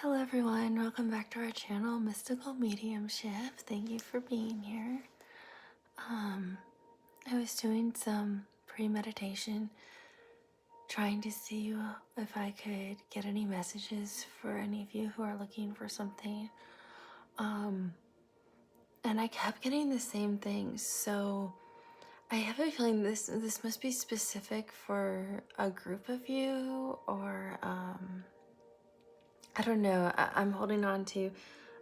Hello everyone, welcome back to our channel, Mystical Mediumship. Thank you for being here. I was doing some pre-meditation, trying to see if I could get any messages for any of you who are looking for something. And I kept getting the same things, so I have a feeling this must be specific for a group of you, or I don't know. I'm holding on to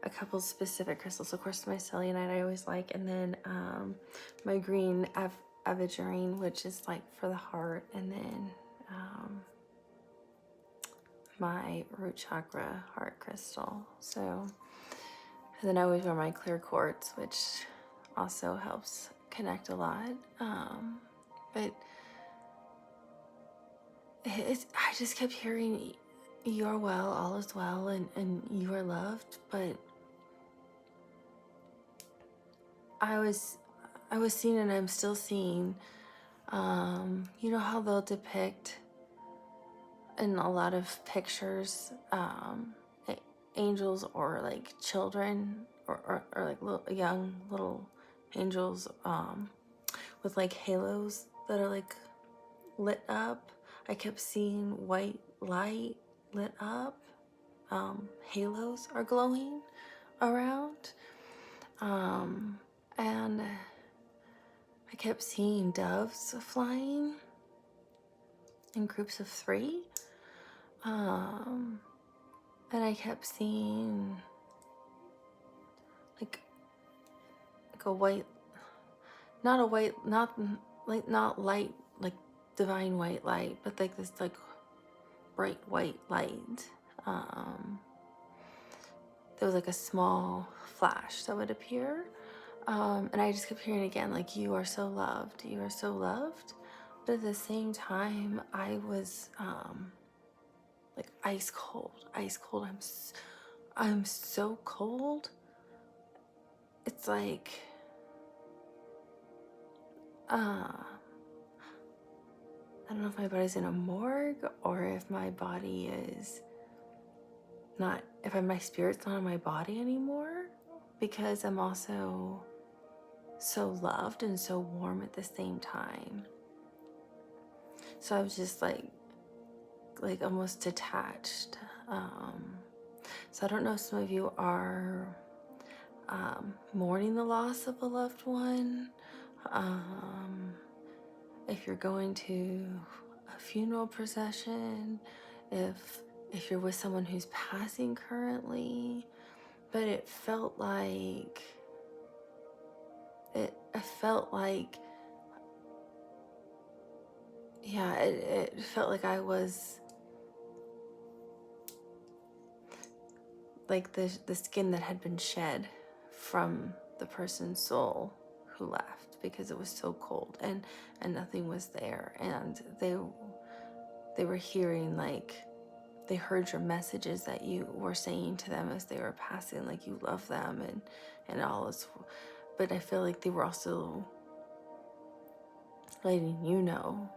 a couple specific crystals. Of course, my selenite I always like, and then my green aventurine, which is like for the heart, and then my root chakra heart crystal. So, and then I always wear my clear quartz, which also helps connect a lot. But I just kept hearing, "You're well, all is well, and you are loved," but I was seeing, and I'm still seeing, you know how they'll depict in a lot of pictures, angels or like children or like young little angels, with like halos that are like lit up. I kept seeing white light lit up. Halos are glowing around. And I kept seeing doves flying in groups of 3. And I kept seeing like a white, not a white, not light, like divine white light, but like this like bright white light. There was like a small flash that would appear. And I just kept hearing again, like, "You are so loved, you are so loved." But at the same time, I was like ice cold. I'm so cold. It's like, I don't know if my body's in a morgue or if my body is not, if my spirit's not in my body anymore, because I'm also so loved and so warm at the same time. So I was just like almost detached. So I don't know if some of you are mourning the loss of a loved one, if you're going to a funeral procession, if you're with someone who's passing currently. But it felt like yeah, it felt like I was like the skin that had been shed from the person's soul who left, because it was so cold and nothing was there, and they were hearing, like, they heard your messages that you were saying to them as they were passing, like you love them and all this. But I feel like they were also letting you know.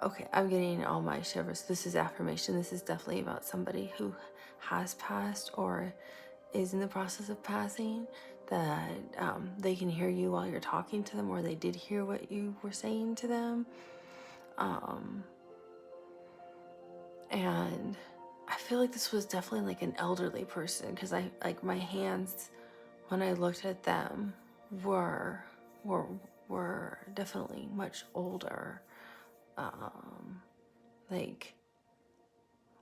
Okay, I'm getting all my shivers. This is affirmation. This is definitely about somebody who has passed or is in the process of passing, that they can hear you while you're talking to them, or they did hear what you were saying to them. And I feel like this was definitely like an elderly person, because I like my hands when I looked at them were definitely much older. Like,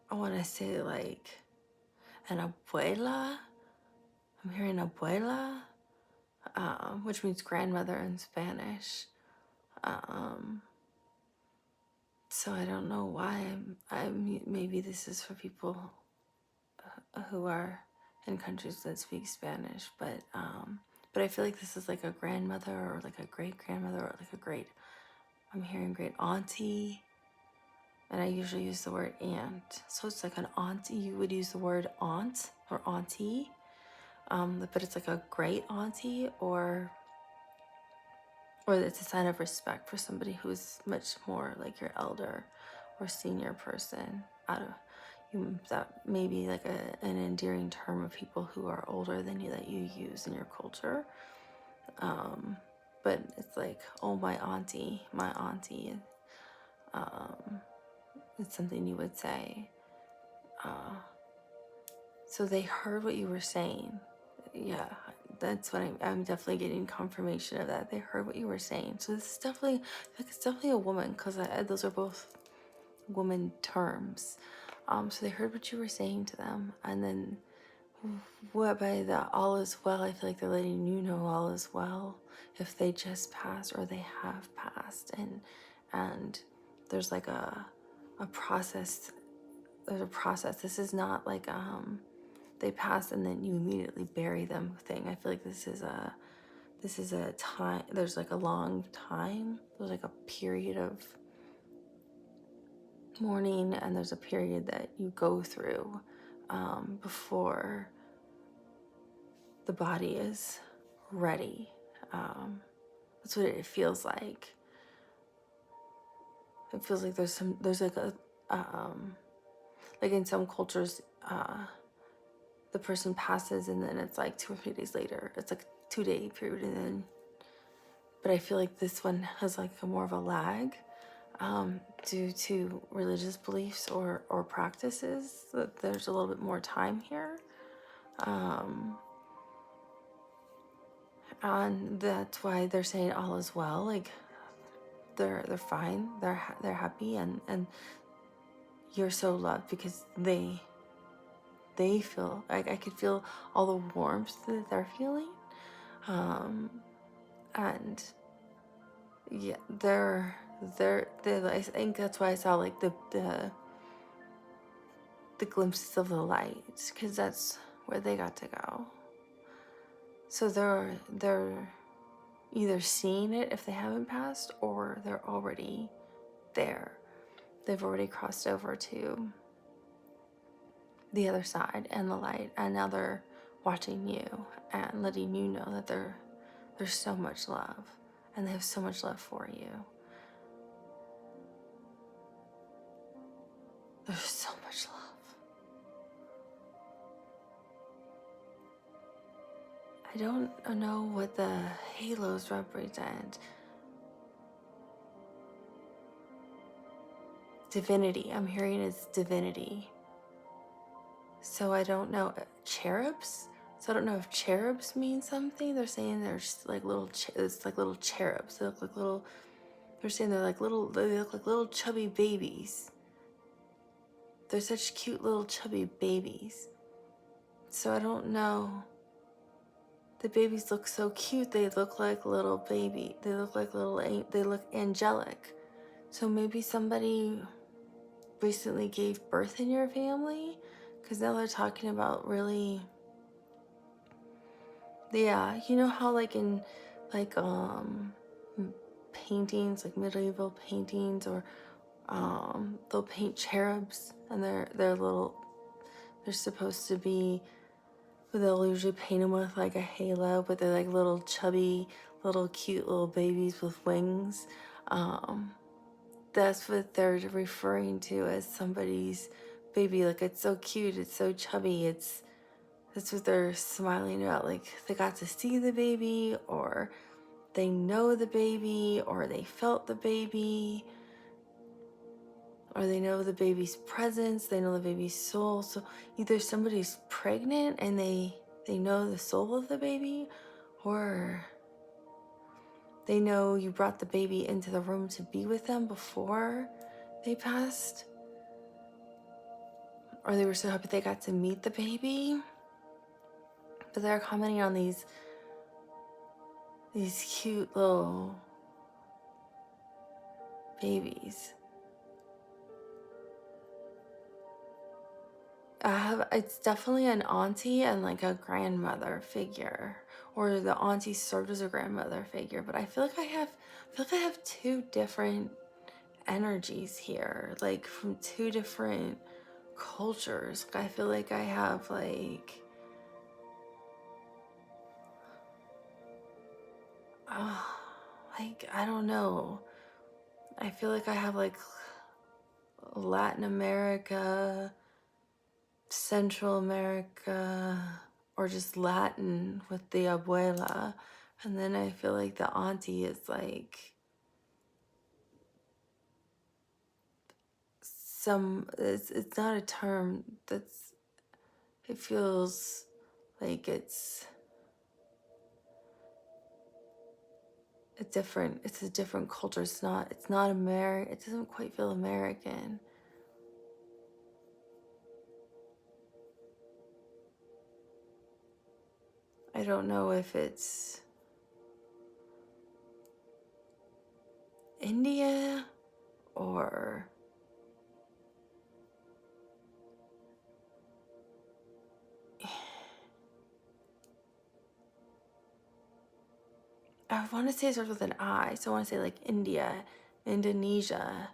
I want to say like an abuela. I'm hearing abuela, which means grandmother in Spanish. So I don't know why I'm maybe this is for people who are in countries that speak Spanish, but I feel like this is like a grandmother or like a great grandmother or like a great, I'm hearing great auntie, and I usually use the word aunt, so it's like an auntie. You would use the word aunt or auntie, but it's like a great auntie, or it's a sign of respect for somebody who's much more like your elder or senior person. that may be like an endearing term of people who are older than you that you use in your culture. But it's like, oh, my auntie. It's something you would say. So they heard what you were saying. Yeah, that's what I'm definitely getting confirmation of that. They heard what you were saying. So this is definitely, like, it's definitely a woman, because those are both woman terms. So they heard what you were saying to them, and then what by the all is well, I feel like they're letting you know all is well if they just passed or they have passed, and there's like a process. There's a process. This is not like they pass and then you immediately bury them thing. I feel like this is a time. There's like a long time. There's like a period of mourning, and there's a period that you go through before the body is ready. That's what it feels like. It feels like there's like a like in some cultures, the person passes and then it's like 2 or 3 days later. It's like a 2-day period, and then. But I feel like this one has like a more of a lag, due to religious beliefs or practices. That there's a little bit more time here. And that's why they're saying all is well. Like they're fine. They're happy, and you're so loved because they feel like I could feel all the warmth that they're feeling, and yeah, I think that's why I saw like the glimpses of the light, because that's where they got to go. So they're either seeing it if they haven't passed, or they're already there. They've already crossed over to the other side and the light, and now they're watching you and letting you know that there's so much love, and they have so much love for you. There's so much love. I don't know what the halos represent. Divinity. I'm hearing it's divinity. So I don't know. Cherubs? So I don't know if cherubs mean something. They're saying they're just like it's like little cherubs. They look like little, they're saying they're like little, they look like little chubby babies. They're such cute little chubby babies. So I don't know. The babies look so cute. They look like little baby. They look like they look angelic. So maybe somebody recently gave birth in your family, because now they're talking about really, yeah, you know how like in like paintings, like medieval paintings, or they'll paint cherubs, and they're little, they're supposed to be, they'll usually paint them with like a halo, but they're like little chubby, little cute little babies with wings. That's what they're referring to as somebody's baby. Like, it's so cute, it's so chubby, that's what they're smiling about. Like, they got to see the baby, or they know the baby, or they felt the baby, or they know the baby's presence, they know the baby's soul. So either somebody's pregnant and they know the soul of the baby, or they know you brought the baby into the room to be with them before they passed, or they were so happy they got to meet the baby. But they're commenting on these cute little babies. It's definitely an auntie and like a grandmother figure, or the auntie served as a grandmother figure. But I feel like I have two different energies here, like from two different cultures. I feel like I have like, I don't know. I feel like I have like Latin America, Central America or just Latin with the abuela. And then I feel like the auntie is like it's not a term that's, it feels like it's a different culture. It's not American. It doesn't quite feel American. I don't know if it's India or I want to say it starts with an I, so I want to say like India, Indonesia,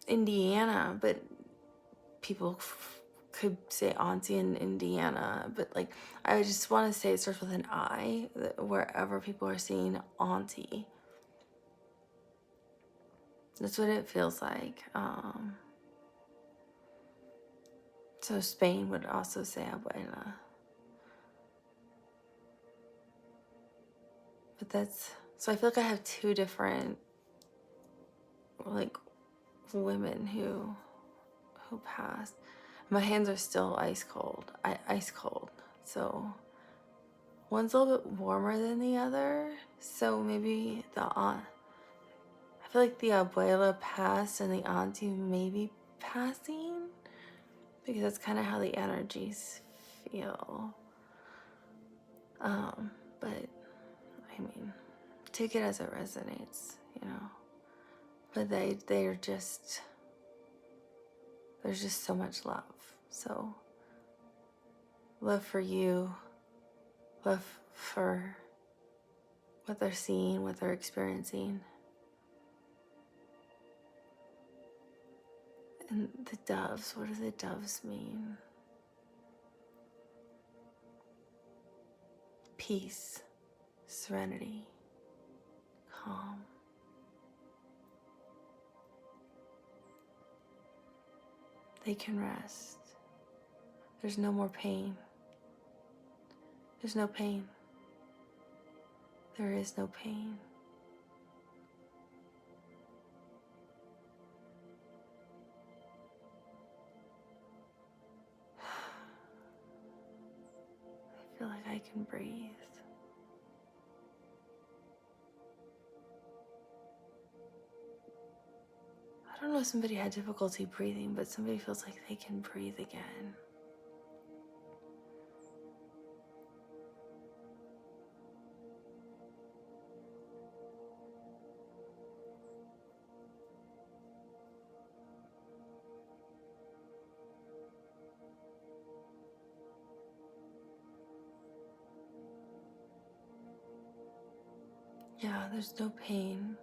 Indiana, but people could say auntie in Indiana, but like I just want to say it starts with an I, wherever people are seeing auntie. That's what it feels like. So Spain would also say abuela. But that's, so I feel like I have two different like women who passed. My hands are still ice cold. Ice cold. So one's a little bit warmer than the other. So maybe the aunt, I feel like the abuela passed and the auntie maybe passing, because that's kind of how the energies feel. But I mean, take it as it resonates, you know. But they're just, there's just so much love. So love for you, love for what they're seeing, what they're experiencing. And the doves, what do the doves mean? Peace, serenity, calm. They can rest. There's no more pain. There's no pain. There is no pain. I feel like I can breathe. I don't know if somebody had difficulty breathing, but somebody feels like they can breathe again. Yeah, there's no pain.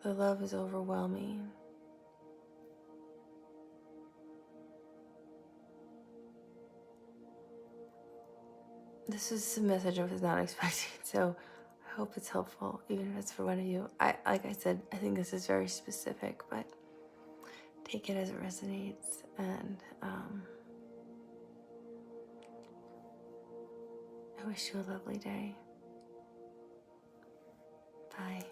The love is overwhelming. This is a message I was not expecting, so I hope it's helpful, even if it's for one of you. Like I said, I think this is very specific, but take it as it resonates, and I wish you a lovely day. Bye.